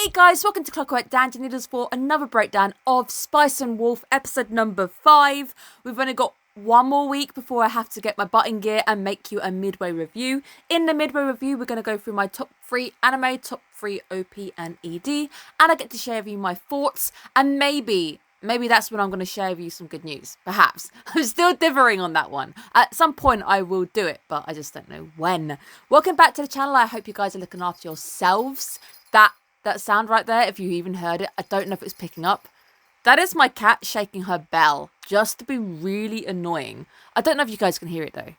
Hey guys, welcome to Clockwork Noodles for another breakdown of Spice and Wolf episode number 5. We've only got one more week before I have to get my butt in gear and make you a midway review. In the midway review, we're going to go through my top 3 anime, top 3 OP and ED, and I get to share with you my thoughts, and maybe that's when I'm going to share with you some good news. Perhaps. I'm still differing on that one. At some point I will do it, but I just don't know when. Welcome back to the channel. I hope you guys are looking after yourselves. That sound right there, if you even heard it, I don't know if it's picking up. That is my cat shaking her bell, just to be really annoying. I don't know if you guys can hear it though.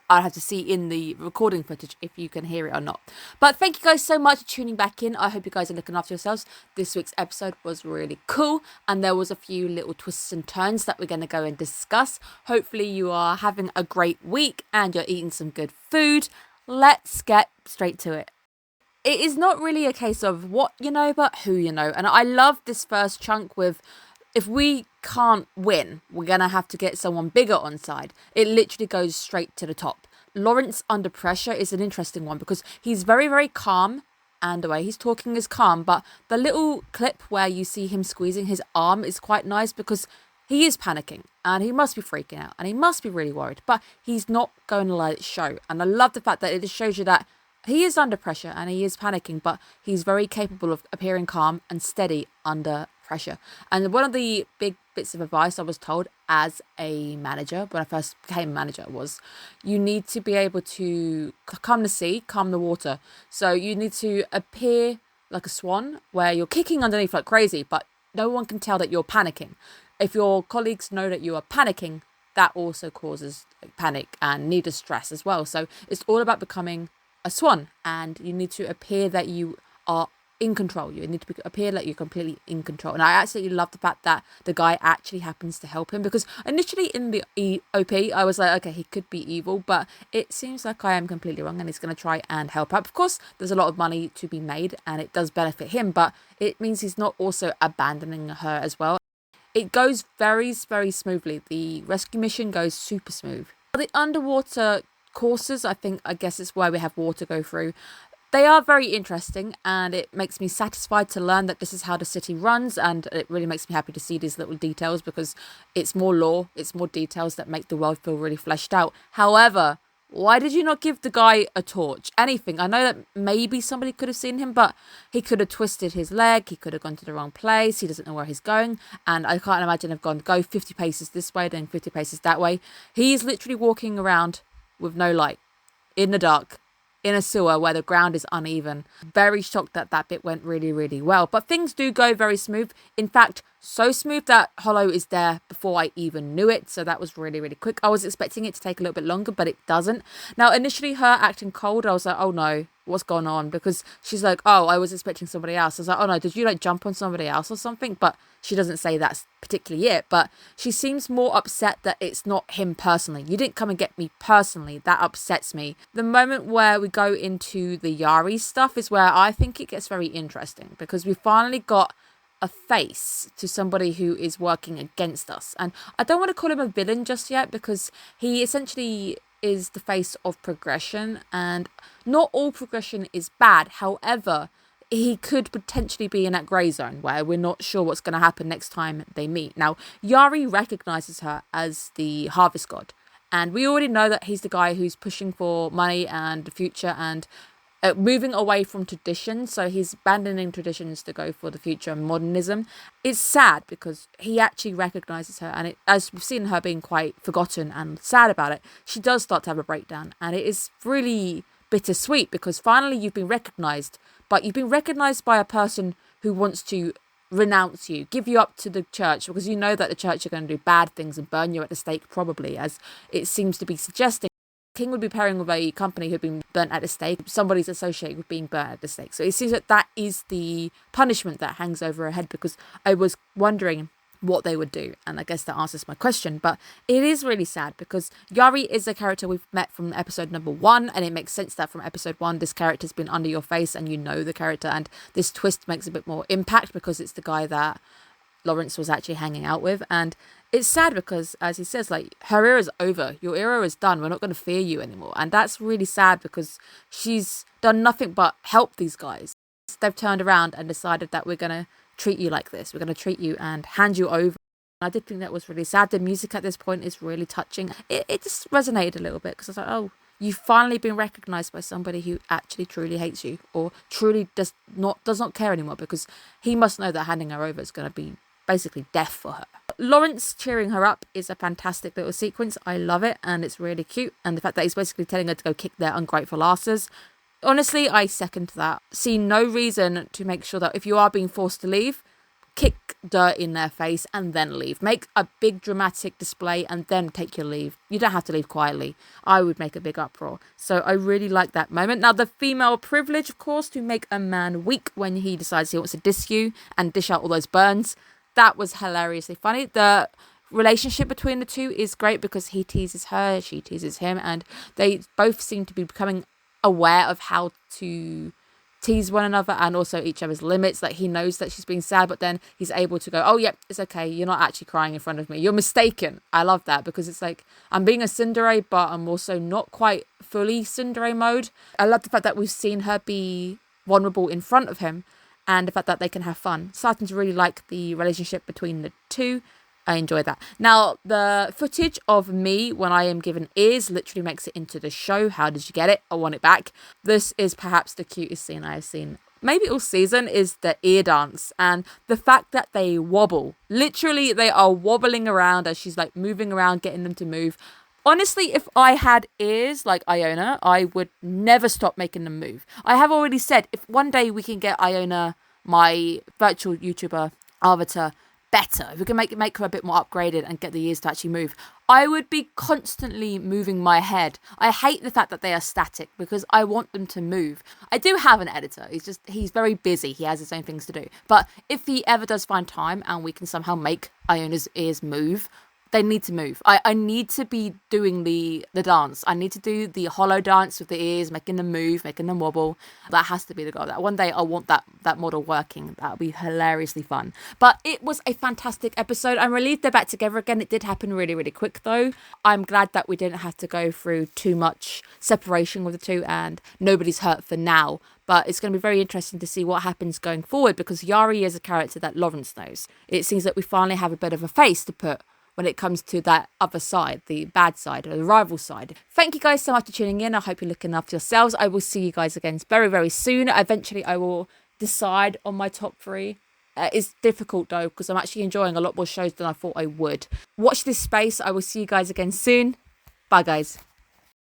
I'll have to see in the recording footage if you can hear it or not. But thank you guys so much for tuning back in. I hope you guys are looking after yourselves. This week's episode was really cool, and there was a few little twists and turns that we're going to go and discuss. Hopefully you are having a great week and you're eating some good food. Let's get straight to it. It is not really a case of what you know, but who you know. And I love this first chunk with, if we can't win, we're going to have to get someone bigger on side. It literally goes straight to the top. Lawrence under pressure is an interesting one because he's very, very calm. And the way he's talking is calm. But the little clip where you see him squeezing his arm is quite nice because he is panicking and he must be freaking out and he must be really worried. But he's not going to let it show. And I love the fact that it just shows you that he is under pressure and he is panicking, but he's very capable of appearing calm and steady under pressure. And one of the big bits of advice I was told as a manager, when I first became a manager, was you need to be able to calm the sea, calm the water. So you need to appear like a swan where you're kicking underneath like crazy, but no one can tell that you're panicking. If your colleagues know that you are panicking, that also causes panic and needless stress as well. So it's all about becoming a swan, and you need to appear that you are in control. You need to appear like you're completely in control. And I absolutely love the fact that the guy actually happens to help him, because initially in the OP I was like, okay, he could be evil, but it seems like I am completely wrong and he's going to try and help out. Of course there's a lot of money to be made and it does benefit him, but it means he's not also abandoning her as well. It goes very, very smoothly. The rescue mission goes super smooth. The underwater courses, I guess it's where we have water go through. They are very interesting, and it makes me satisfied to learn that this is how the city runs, and it really makes me happy to see these little details because it's more lore, it's more details that make the world feel really fleshed out. However, why did you not give the guy a torch? Anything. I know that maybe somebody could have seen him, but he could have twisted his leg, he could have gone to the wrong place, he doesn't know where he's going, and I can't imagine him go 50 paces this way, then 50 paces that way. He's literally walking around with no light, in the dark, in a sewer where the ground is uneven. Very shocked that that bit went really, really well. But things do go very smooth. In fact, so smooth that Holo is there before I even knew it. So that was really, really quick. I was expecting it to take a little bit longer, but it doesn't. Now, initially her acting cold, I was like, oh no, what's going on? Because she's like, oh, I was expecting somebody else. I was like, oh no, did you like jump on somebody else or something? But she doesn't say that's particularly it, but she seems more upset that it's not him personally. You didn't come and get me personally. That upsets me. The moment where we go into the Yarei stuff is where I think it gets very interesting, because we finally got a face to somebody who is working against us. And I don't want to call him a villain just yet, because he essentially is the face of progression, and not all progression is bad. However, he could potentially be in that grey zone where we're not sure what's going to happen next time they meet. Now, Yarei recognizes her as the harvest god, and we already know that he's the guy who's pushing for money and the future and moving away from tradition. So he's abandoning traditions to go for the future and modernism. It's sad because he actually recognizes her, and as we've seen her being quite forgotten and sad about it, she does start to have a breakdown, and it is really bittersweet because finally you've been recognized, but you've been recognized by a person who wants to renounce you, give you up to the church, because you know that the church are going to do bad things and burn you at the stake, probably, as it seems to be suggesting. King would be pairing with a company who've been burnt at the stake. Somebody's associated with being burnt at the stake. So it seems that that is the punishment that hangs over her head, because I was wondering what they would do, and I guess that answers my question. But it is really sad because Yarei is a character we've met from episode number 1, and it makes sense that from episode 1 this character's been under your face and you know the character, and this twist makes a bit more impact because it's the guy that Lawrence was actually hanging out with. And it's sad because, as he says, like, her era is over, your era is done, we're not going to fear you anymore. And that's really sad because she's done nothing but help these guys. they've turned around and decided that we're going to treat you like this. We're going to treat you and hand you over. I did think that was really sad. The music at this point is really touching. It just resonated a little bit because I was like, oh, you've finally been recognised by somebody who actually truly hates you or truly does not care anymore, because he must know that handing her over is going to be basically death for her. Lawrence cheering her up is a fantastic little sequence. I love it, and it's really cute. And the fact that he's basically telling her to go kick their ungrateful asses. Honestly, I second that. See no reason to make sure that if you are being forced to leave, kick dirt in their face and then leave. Make a big dramatic display and then take your leave. You don't have to leave quietly. I would make a big uproar. So I really like that moment. Now, the female privilege, of course, to make a man weak when he decides he wants to diss you and dish out all those burns. That was hilariously funny. The relationship between the two is great because he teases her, she teases him, and they both seem to be becoming aware of how to tease one another and also each other's limits. Like, he knows that she's being sad, but then he's able to go, oh yeah, it's okay, you're not actually crying in front of me, you're mistaken. I love that, because it's like, I'm being a tsundere, but I'm also not quite fully tsundere mode. I love the fact that we've seen her be vulnerable in front of him, and the fact that they can have fun. Starting to really like the relationship between the two. I enjoy that. Now, the footage of me when I am given ears literally makes it into the show. How did you get it? I want it back. This is perhaps the cutest scene I have seen, maybe all season, is the ear dance. And the fact that they wobble. Literally, they are wobbling around as she's like moving around, getting them to move. Honestly, if I had ears like Iona, I would never stop making them move. I have already said, if one day we can get Iona, my virtual YouTuber avatar, better, if we can make her a bit more upgraded and get the ears to actually move, I would be constantly moving my head. I hate the fact that they are static because I want them to move. I do have an editor. He's very busy. He has his own things to do. But if he ever does find time and we can somehow make Iona's ears move, they need to move. I need to be doing the dance. I need to do the Holo dance with the ears, making them move, making them wobble. That has to be the goal. That one day I want that model working. That would be hilariously fun. But it was a fantastic episode. I'm relieved they're back together again. It did happen really, really quick though. I'm glad that we didn't have to go through too much separation with the two, and nobody's hurt for now. But it's going to be very interesting to see what happens going forward, because Yarei is a character that Lawrence knows. It seems that we finally have a bit of a face to put when it comes to that other side, the bad side, or the rival side. Thank you guys so much for tuning in. I hope you're looking after yourselves. I will see you guys again very, very soon. Eventually, I will decide on my top 3. It's difficult, though, because I'm actually enjoying a lot more shows than I thought I would. Watch this space. I will see you guys again soon. Bye, guys.